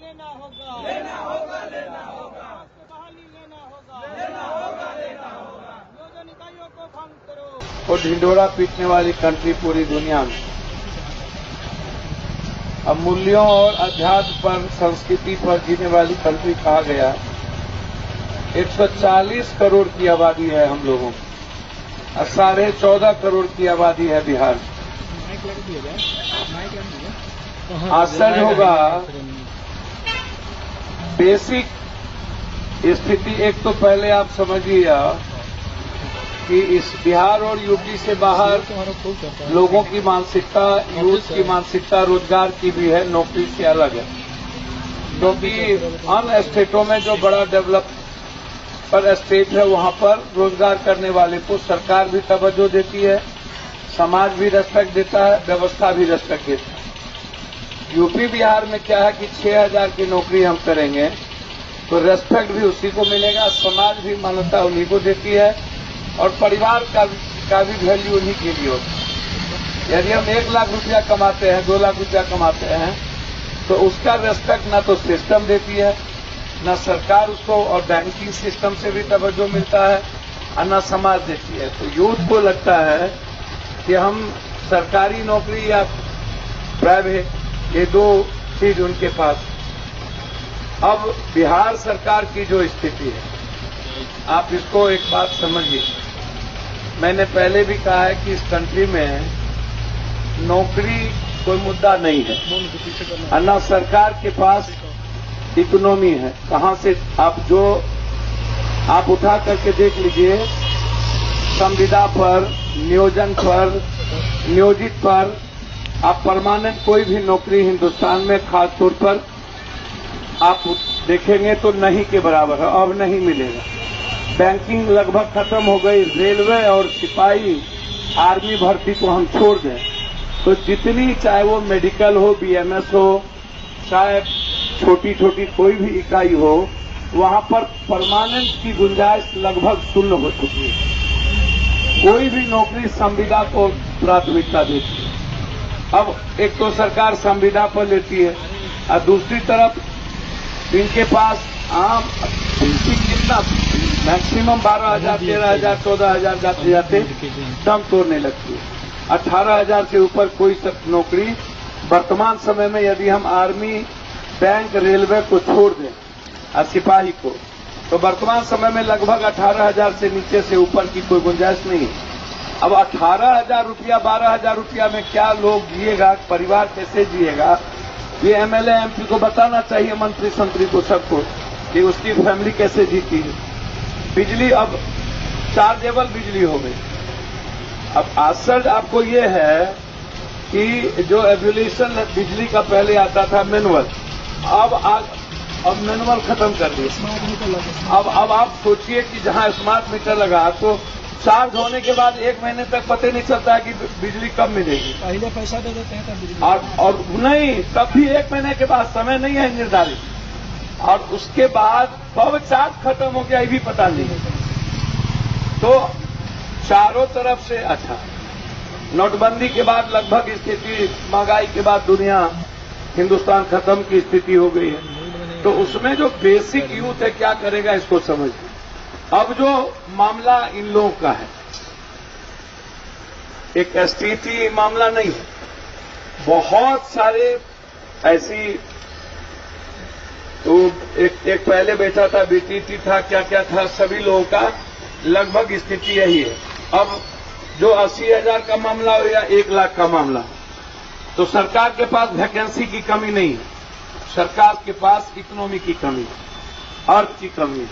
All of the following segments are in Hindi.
लेना होगा, लेना होगा, लेना होगा, बहाली लेना होगा, लेना होगा, लेना होगा, नियोजन इकाइयों को भंग करो। और ढिंढोरा पीटने वाली कंट्री पूरी दुनिया में। अब मूल्यों और अध्यात्म पर, संस्कृति पर जीने वाली कंट्री कहा गया। 140 करोड़ की आबादी है हम लोगों की, और 14.5 करोड़ की आबादी है बिहार में। आश्चर्य होगा, बेसिक स्थिति एक तो पहले आप समझिए कि इस बिहार और यूपी से बाहर लोगों की मानसिकता, यूथ की मानसिकता रोजगार की भी है, नौकरी से अलग है। क्योंकि अन्य स्टेटों में जो बड़ा डेवलप पर स्टेट है, वहां पर रोजगार करने वाले को सरकार भी तवज्जो देती है, समाज भी रेस्पेक्ट देता है, व्यवस्था भी रेस्पेक्ट देता है। यूपी बिहार में क्या है कि 6,000 की नौकरी हम करेंगे तो रेस्पेक्ट भी उसी को मिलेगा, समाज भी मान्यता उन्हीं को देती है, और परिवार का भी वैल्यू उन्हीं के लिए होता है। यदि हम 1 लाख रुपया कमाते हैं, 2 लाख रुपया कमाते हैं, तो उसका रेस्पेक्ट ना तो सिस्टम देती है, न सरकार उसको, और बैंकिंग सिस्टम से भी तवज्जो मिलता है, और न समाज देती है। तो यूथ को लगता है कि हम सरकारी नौकरी या प्राइवेट, ये 2 चीज उनके पास। अब बिहार सरकार की जो स्थिति है, आप इसको एक बात समझिए। मैंने पहले भी कहा है कि इस कंट्री में नौकरी कोई मुद्दा नहीं है, और न सरकार के पास इकोनॉमी है। कहां से आप उठा करके देख लीजिए, संविदा पर, नियोजन पर, नियोजित पर, आप परमानेंट कोई भी नौकरी हिंदुस्तान में खासतौर पर आप देखेंगे तो नहीं के बराबर है, अब नहीं मिलेगा। बैंकिंग लगभग खत्म हो गई, रेलवे और सिपाही, आर्मी भर्ती को हम छोड़ दें तो जितनी, चाहे वो मेडिकल हो, बीएमएस हो, चाहे छोटी छोटी कोई भी इकाई हो, वहां पर परमानेंट की गुंजाइश लगभग शून्य हो चुकी है। कोई भी नौकरी संविदा को प्राथमिकता देती है। अब एक तो सरकार संविदा पर लेती है, और दूसरी तरफ इनके पास आम कितना मैक्सिमम 12,000, 13,000, 14,000 जाते जाते दम तोड़ने लगती है। 18,000 से ऊपर कोई नौकरी वर्तमान समय में, यदि हम आर्मी, बैंक, रेलवे को छोड़ दें और सिपाही को, तो वर्तमान समय में लगभग 18,000 से नीचे से ऊपर की कोई गुंजाइश नहीं है। अब 18,000 रुपया, 12,000 रुपया में क्या लोग जिएगा, परिवार कैसे जिएगा, ये एमएलए एमपी को बताना चाहिए, मंत्री संतरी को, सबको, कि उसकी फैमिली कैसे जीती है। बिजली अब चार्जेबल बिजली हो गई। अब आश्चर्य आपको ये है कि जो एवोल्यूशन बिजली का पहले आता था मैनुअल, अब मैनुअल खत्म कर दिया। अब आप सोचिए कि जहां स्मार्ट मीटर लगा तो चार्ज होने के बाद 1 महीने तक पता नहीं चलता है कि बिजली कब मिलेगी। पहले पैसा दे देते हैं तब बिजली, और नहीं, तब भी 1 महीने के बाद, समय नहीं है निर्धारित, और उसके बाद कब चार्ज खत्म हो गया ये भी पता नहीं है। तो चारों तरफ से अच्छा, नोटबंदी के बाद लगभग स्थिति, महंगाई के बाद दुनिया, हिंदुस्तान खत्म की स्थिति हो गई है। तो उसमें जो बेसिक यूथ है क्या करेगा, इसको समझिए। अब जो मामला इन लोगों का है, एक एसटीटी मामला नहीं है, बहुत सारे ऐसी, तो एक पहले बैठा था, बीटीटी था, क्या क्या था, सभी लोगों का लगभग स्थिति यही है। अब जो 80,000 का मामला हो या 1 लाख का मामला, तो सरकार के पास वैकेंसी की कमी नहीं है, सरकार के पास इकोनॉमी की कमी है, अर्थ की कमी है।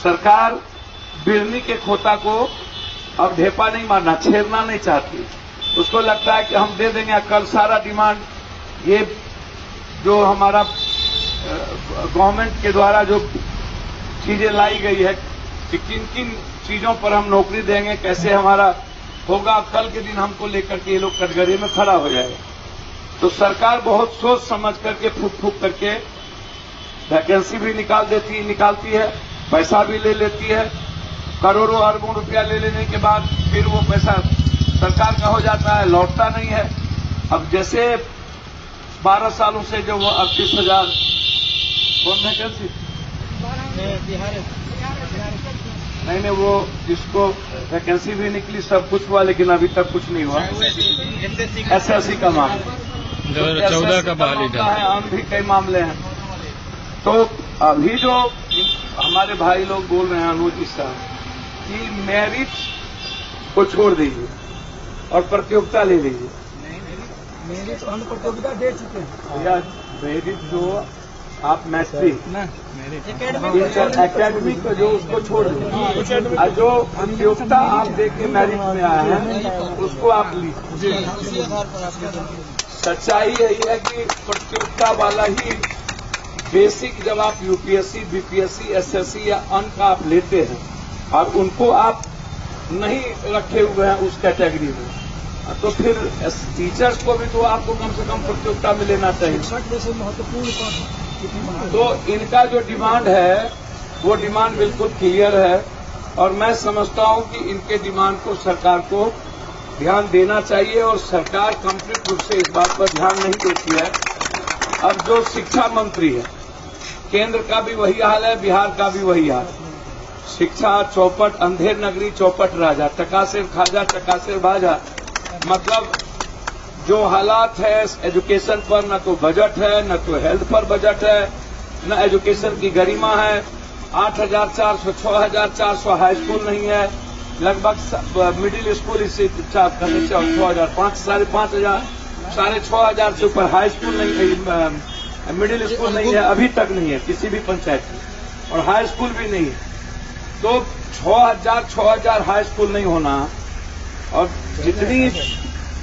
सरकार बिरनी के खोता को अब ढेपा नहीं मारना, छेड़ना नहीं चाहती। उसको लगता है कि हम दे देंगे, कल सारा डिमांड, ये जो हमारा गवर्नमेंट के द्वारा जो चीजें लाई गई है कि किन किन चीजों पर हम नौकरी देंगे, कैसे हमारा होगा, कल के दिन हमको लेकर के ये लोग कटघरे में खड़ा हो जाएगा। तो सरकार बहुत सोच समझ करके, फूक फूक करके वैकेंसी भी निकालती है, पैसा भी ले लेती है, करोड़ों अरबों रुपया ले लेने के बाद फिर वो पैसा सरकार का हो जाता है, लौटता नहीं है। अब जैसे 12 सालों से जो वो 38,000 कौन वैकेंसी? बिहार नहीं, वो जिसको वैकेंसी भी निकली सब कुछ हुआ, लेकिन अभी तक कुछ नहीं हुआ। SSC का मामला 2014 का बहाली था। हम भी कई मामले हैं। तो अभी जो हमारे भाई लोग बोल रहे हैं अनुज साहब कि मेरिट को छोड़ दीजिए और प्रतियोगिता ले लीजिए। मेरी तो हम प्रतियोगिता दे चुके हैं। या मेरिट जो आप मैस्ट्री एकेडमिक जो उसको छोड़ दीजिए और जो प्रतियोगिता आप देख के मैरिट में आए हैं उसको आप लीजिए। सच्चाई यही है कि प्रतियोगिता वाला ही बेसिक जब आप यूपीएससी, बीपीएससी, एसएससी या अंक आप लेते हैं और उनको आप नहीं रखे हुए हैं उस कैटेगरी में, तो फिर टीचर्स को भी तो आपको कम से कम प्रतियोगिता में लेना चाहिए। महत्वपूर्ण तो इनका जो डिमांड है वो डिमांड बिल्कुल क्लियर है और मैं समझता हूं कि इनके डिमांड को सरकार को ध्यान देना चाहिए और सरकार कंप्लीट रूप से इस बात पर ध्यान नहीं देती है। अब जो शिक्षा मंत्री है, केंद्र का भी वही हाल है, बिहार का भी वही हाल। शिक्षा चौपट, अंधेर नगरी चौपट राजा, टकासेर खाजा टकासेर बाजा। मतलब जो हालात है एजुकेशन पर, न तो बजट है, न तो हेल्थ पर बजट है, न एजुकेशन की गरिमा है। 8,400 6,400 हाई स्कूल नहीं है, लगभग मिडिल स्कूल इससे 6,500 6,500 से ऊपर हाई स्कूल नहीं, मिडिल स्कूल नहीं है, अभी तक नहीं है किसी भी पंचायत में, और हाई स्कूल भी नहीं है। तो 6,000 हाई स्कूल नहीं होना और जितनी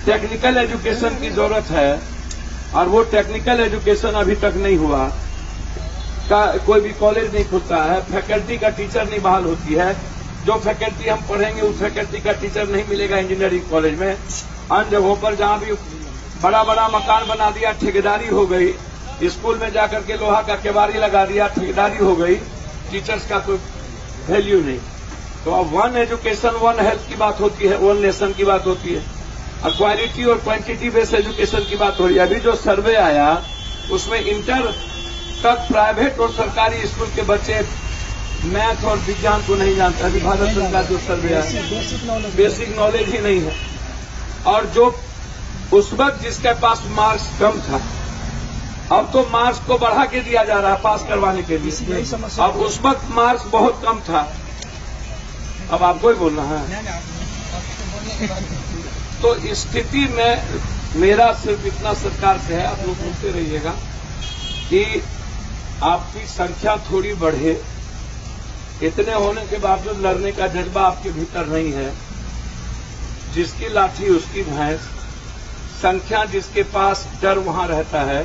टेक्निकल एजुकेशन की जरूरत है और वो टेक्निकल एजुकेशन अभी तक नहीं हुआ, का कोई भी कॉलेज नहीं खुलता है, फैकल्टी का टीचर नहीं बहाल होती है। जो फैकल्टी हम पढ़ेंगे उस फैकल्टी का टीचर नहीं मिलेगा इंजीनियरिंग कॉलेज में। अन्य जगहों पर जहां भी बड़ा बड़ा मकान बना दिया, ठेकेदारी हो गई, स्कूल में जाकर के लोहा का केवाड़ी लगा दिया, ठेकेदारी हो गई, टीचर्स का कोई वैल्यू नहीं। तो अब वन एजुकेशन वन हेल्थ की बात होती है, वन नेशन की बात होती है, और क्वालिटी और क्वांटिटी बेस्ड एजुकेशन की बात हो रही है। अभी जो सर्वे आया उसमें इंटर तक प्राइवेट और सरकारी स्कूल के बच्चे मैथ और विज्ञान को नहीं जानते। अभी भारत सरकार जो सर्वे आया बेसिक नॉलेज ही नहीं है। और जो उस वक्त जिसके पास मार्क्स कम था, अब तो मार्क्स को बढ़ा के दिया जा रहा है पास करवाने के लिए। अब उस वक्त मार्क्स बहुत कम था, अब आपको ही बोलना है। तो स्थिति में मेरा सिर्फ इतना सरकार से है, आप लोग सुनते रहिएगा, कि आपकी संख्या थोड़ी बढ़े, इतने होने के बावजूद लड़ने का जज्बा आपके भीतर नहीं है। जिसकी लाठी उसकी भैंस, संख्या जिसके पास डर वहां रहता है।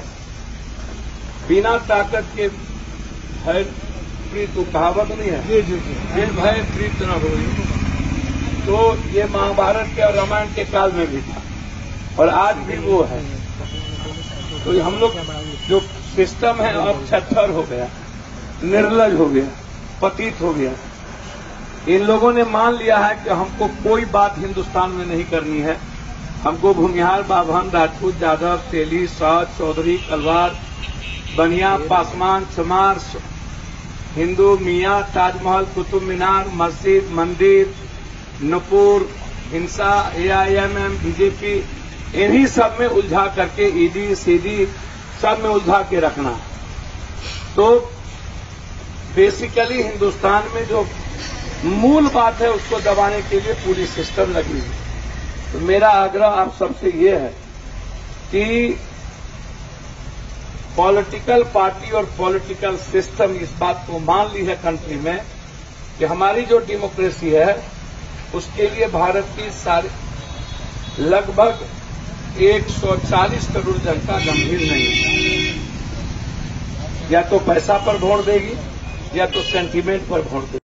बिना ताकत के भय प्रीत, कहावत नहीं है, बिन भय प्रीत न होई। तो ये महाभारत के और रामायण के काल में भी था और आज भी वो है। तो हम लोग जो सिस्टम है अब छत्तर हो गया, निर्लज हो गया, पतित हो गया। इन लोगों ने मान लिया है कि हमको कोई बात हिंदुस्तान में नहीं करनी है। हमको भूमिहार, बाभन, राजपूत, यादव, तेली, साध, चौधरी, कलवार, बनिया, पासवान, चमार, हिंदू, मियाँ, ताजमहल, कुतुब मीनार, मस्जिद, मंदिर, नुपुर, हिंसा, AIMM, बीजेपी, इन्हीं सब में उलझा करके ईडी, सीडी सब में उलझा के रखना। तो बेसिकली हिंदुस्तान में जो मूल बात है उसको दबाने के लिए पूरी सिस्टम लगी है। तो मेरा आग्रह आप सबसे ये है कि पॉलिटिकल पार्टी और पॉलिटिकल सिस्टम इस बात को मान ली है कंट्री में कि हमारी जो डेमोक्रेसी है उसके लिए भारत की सारी लगभग 140 करोड़ जनता गंभीर नहीं है। या तो पैसा पर वोट देगी या तो सेंटीमेंट पर वोट देगी।